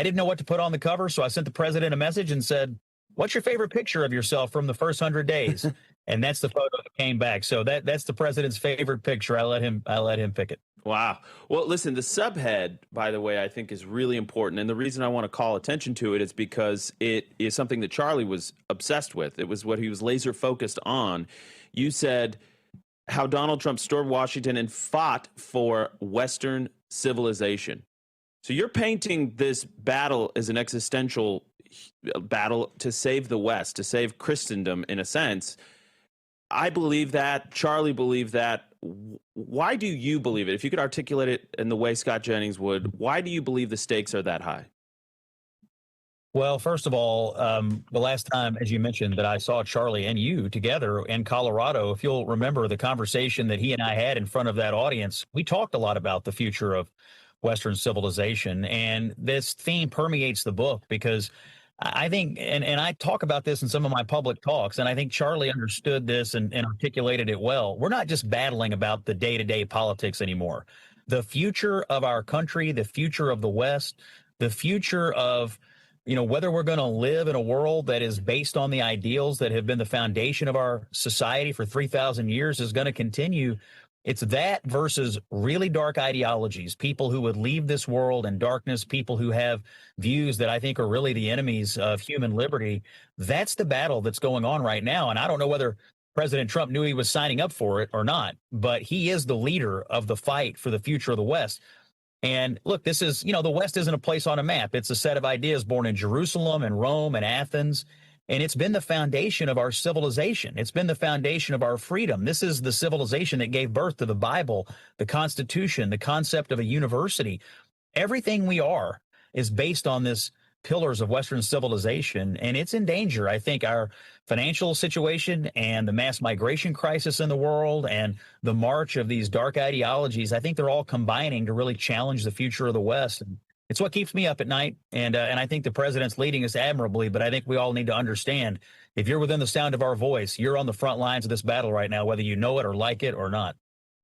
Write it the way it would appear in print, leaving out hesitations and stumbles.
didn't know what to put on the cover, so I sent the president a message and said, "What's your favorite picture of yourself from the first 100 days?" And that's the photo that came back. So that's the president's favorite picture. I let him pick it. Wow. Well, listen, the subhead, by the way, I think is really important. And the reason I want to call attention to it is because it is something that Charlie was obsessed with. It was what he was laser focused on. You said how Donald Trump stormed Washington and fought for Western civilization. So you're painting this battle as an existential battle to save the West, to save Christendom in a sense. I believe that. Charlie believed that. Why do you believe it? If you could articulate it in the way Scott Jennings would, why do you believe the stakes are that high? Well, first of all, the last time, as you mentioned, that I saw Charlie and you together in Colorado, if you'll remember the conversation that he and I had in front of that audience, we talked a lot about the future of Western civilization. And this theme permeates the book because I think, and I talk about this in some of my public talks, and I think Charlie understood this and articulated it well. We're not just battling about the day-to-day politics anymore. The future of our country, the future of the West, the future of whether we're going to live in a world that is based on the ideals that have been the foundation of our society for 3,000 years is going to continue. It's that versus really dark ideologies, people who would leave this world in darkness, people who have views that I think are really the enemies of human liberty. That's the battle that's going on right now. And I don't know whether President Trump knew he was signing up for it or not, but he is the leader of the fight for the future of the West. And look, this is, the West isn't a place on a map. It's a set of ideas born in Jerusalem and Rome and Athens. And it's been the foundation of our civilization. It's been the foundation of our freedom. This is the civilization that gave birth to the Bible, the Constitution, the concept of a university. Everything we are is based on this pillars of Western civilization, and it's in danger. I think our financial situation and the mass migration crisis in the world and the march of these dark ideologies, I think they're all combining to really challenge the future of the West. And it's what keeps me up at night. And I think the president's leading us admirably, but I think we all need to understand if you're within the sound of our voice, you're on the front lines of this battle right now, whether you know it or like it or not.